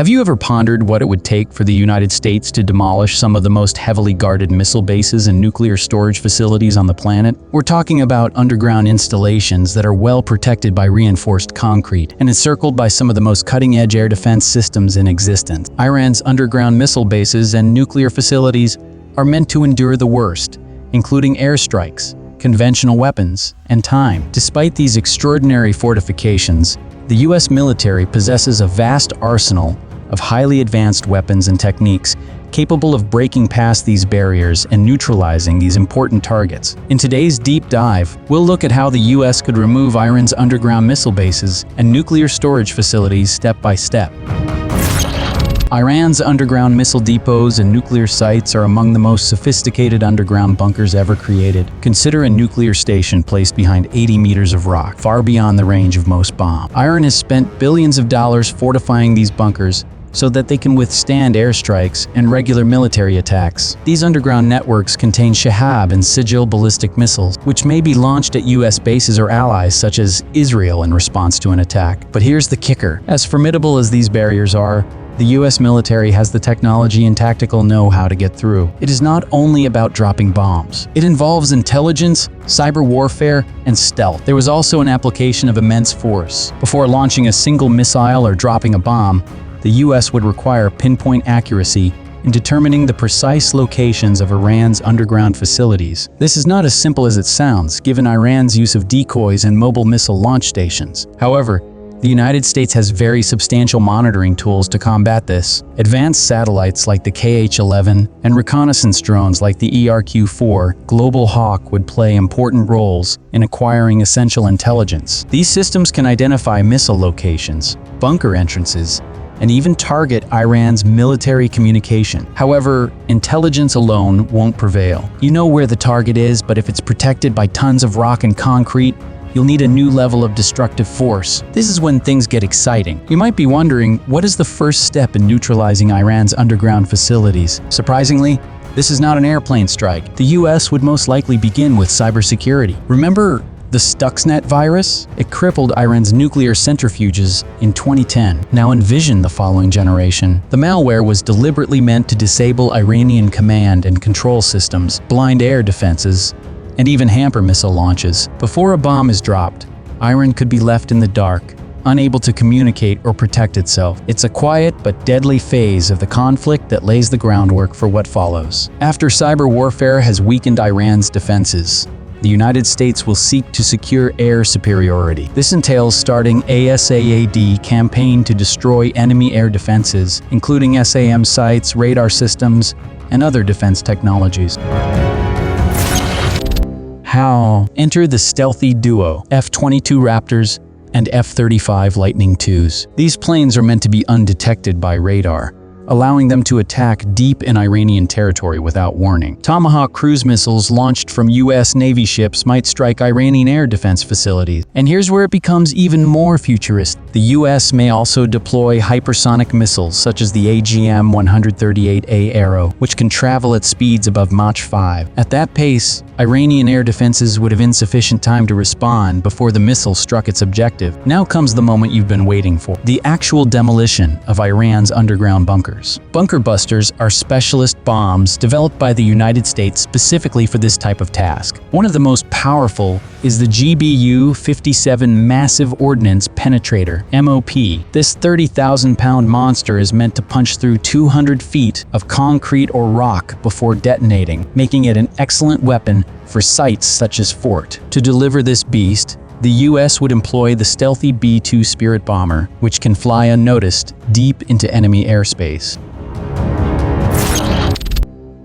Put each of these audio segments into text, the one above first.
Have you ever pondered what it would take for the United States to demolish some of the most heavily guarded missile bases and nuclear storage facilities on the planet? We're talking about underground installations that are well protected by reinforced concrete and encircled by some of the most cutting-edge air defense systems in existence. Iran's underground missile bases and nuclear facilities are meant to endure the worst, including airstrikes, conventional weapons, and time. Despite these extraordinary fortifications, the U.S. military possesses a vast arsenal of highly advanced weapons and techniques capable of breaking past these barriers and neutralizing these important targets. In today's deep dive, we'll look at how the U.S. could remove Iran's underground missile bases and nuclear storage facilities step by step. Iran's underground missile depots and nuclear sites are among the most sophisticated underground bunkers ever created. Consider a nuclear station placed behind 80 meters of rock, far beyond the range of most bombs. Iran has spent billions of dollars fortifying these bunkers so that they can withstand airstrikes and regular military attacks. These underground networks contain Shahab and Sigil ballistic missiles, which may be launched at U.S. bases or allies such as Israel in response to an attack. But here's the kicker. As formidable as these barriers are, the U.S. military has the technology and tactical know-how to get through. It is not only about dropping bombs. It involves intelligence, cyber warfare, and stealth. There was also an application of immense force. Before launching a single missile or dropping a bomb, the U.S. would require pinpoint accuracy in determining the precise locations of Iran's underground facilities. This is not as simple as it sounds, given Iran's use of decoys and mobile missile launch stations. However, the United States has very substantial monitoring tools to combat this. Advanced satellites like the KH-11 and reconnaissance drones like the ERQ-4 Global Hawk would play important roles in acquiring essential intelligence. These systems can identify missile locations, bunker entrances, and even target Iran's military communication. However, intelligence alone won't prevail. You know where the target is, but if it's protected by tons of rock and concrete, you'll need a new level of destructive force. This is when things get exciting. You might be wondering, what is the first step in neutralizing Iran's underground facilities? Surprisingly, this is not an airplane strike. The US would most likely begin with cybersecurity. Remember the Stuxnet virus? It crippled Iran's nuclear centrifuges in 2010. Now envision the following generation. The malware was deliberately meant to disable Iranian command and control systems, blind air defenses, and even hamper missile launches. Before a bomb is dropped, Iran could be left in the dark, unable to communicate or protect itself. It's a quiet but deadly phase of the conflict that lays the groundwork for what follows. After cyber warfare has weakened Iran's defenses, the United States will seek to secure air superiority. This entails starting a SAAD campaign to destroy enemy air defenses, including SAM sites, radar systems, and other defense technologies. How? Enter the stealthy duo, F-22 Raptors and F-35 Lightning IIs. These planes are meant to be undetected by radar, allowing them to attack deep in Iranian territory without warning. Tomahawk cruise missiles launched from U.S. Navy ships might strike Iranian air defense facilities. And here's where it becomes even more futuristic. The U.S. may also deploy hypersonic missiles such as the AGM-138A Arrow, which can travel at speeds above Mach 5. At that pace, Iranian air defenses would have insufficient time to respond before the missile struck its objective. Now comes the moment you've been waiting for: the actual demolition of Iran's underground bunkers. Bunker busters are specialist bombs developed by the United States specifically for this type of task. One of the most powerful is the GBU-57 Massive Ordnance Penetrator, MOP. This 30,000-pound monster is meant to punch through 200 feet of concrete or rock before detonating, making it an excellent weapon for sites such as Fort. To deliver this beast, the U.S. would employ the stealthy B-2 Spirit bomber, which can fly unnoticed deep into enemy airspace.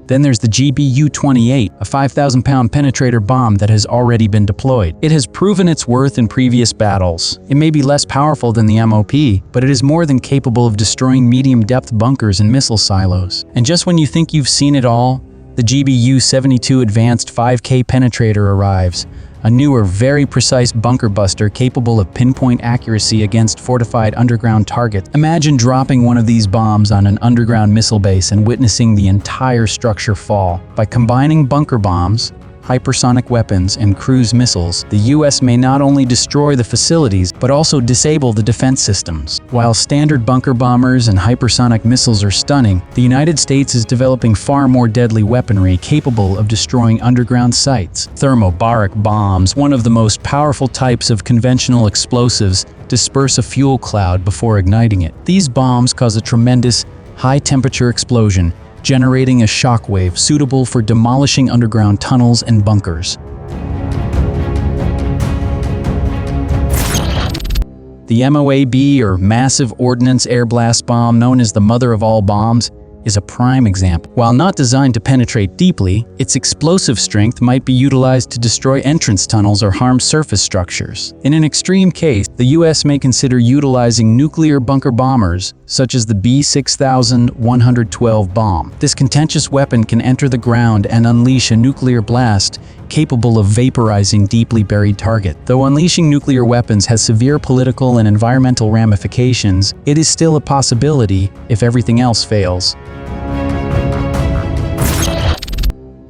Then there's the GBU-28, a 5,000-pound penetrator bomb that has already been deployed. It has proven its worth in previous battles. It may be less powerful than the MOP, but it is more than capable of destroying medium-depth bunkers and missile silos. And just when you think you've seen it all, the GBU-72 Advanced 5K Penetrator arrives, a newer, very precise bunker buster capable of pinpoint accuracy against fortified underground targets. Imagine dropping one of these bombs on an underground missile base and witnessing the entire structure fall. By combining bunker bombs, hypersonic weapons, and cruise missiles, the U.S. may not only destroy the facilities, but also disable the defense systems. While standard bunker bombers and hypersonic missiles are stunning, the United States is developing far more deadly weaponry capable of destroying underground sites. Thermobaric bombs, one of the most powerful types of conventional explosives, disperse a fuel cloud before igniting it. These bombs cause a tremendous, high-temperature explosion, generating a shockwave suitable for demolishing underground tunnels and bunkers. The MOAB, or Massive Ordnance Air Blast Bomb, known as the mother of all bombs, is a prime example. While not designed to penetrate deeply, its explosive strength might be utilized to destroy entrance tunnels or harm surface structures. In an extreme case, the U.S. may consider utilizing nuclear bunker bombers, such as the B-6112 bomb. This contentious weapon can enter the ground and unleash a nuclear blast capable of vaporizing deeply buried targets. Though unleashing nuclear weapons has severe political and environmental ramifications, it is still a possibility if everything else fails.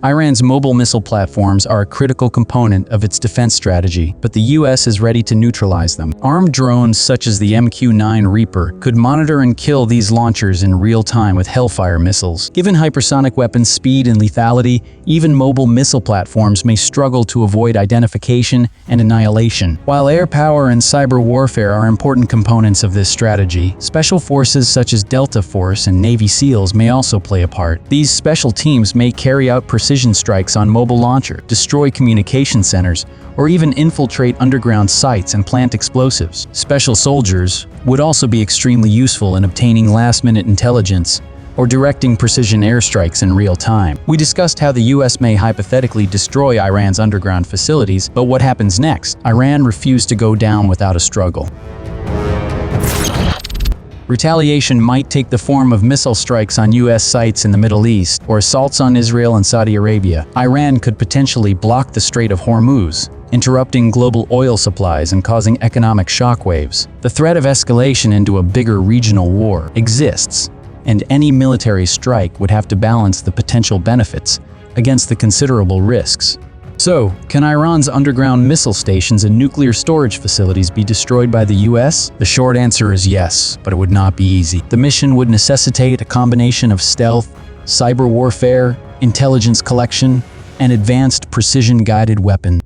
Iran's mobile missile platforms are a critical component of its defense strategy, but the U.S. is ready to neutralize them. Armed drones such as the MQ-9 Reaper could monitor and kill these launchers in real time with Hellfire missiles. Given hypersonic weapons' speed and lethality, even mobile missile platforms may struggle to avoid identification and annihilation. While air power and cyber warfare are important components of this strategy, special forces such as Delta Force and Navy SEALs may also play a part. These special teams may carry out precision strikes on mobile launcher, destroy communication centers, or even infiltrate underground sites and plant explosives. Special soldiers would also be extremely useful in obtaining last-minute intelligence or directing precision airstrikes in real time. We discussed how the U.S. may hypothetically destroy Iran's underground facilities, but what happens next? Iran refused to go down without a struggle. Retaliation might take the form of missile strikes on U.S. sites in the Middle East or assaults on Israel and Saudi Arabia. Iran could potentially block the Strait of Hormuz, interrupting global oil supplies and causing economic shockwaves. The threat of escalation into a bigger regional war exists, and any military strike would have to balance the potential benefits against the considerable risks. So, can Iran's underground missile stations and nuclear storage facilities be destroyed by the U.S.? The short answer is yes, but it would not be easy. The mission would necessitate a combination of stealth, cyber warfare, intelligence collection, and advanced precision-guided weapons.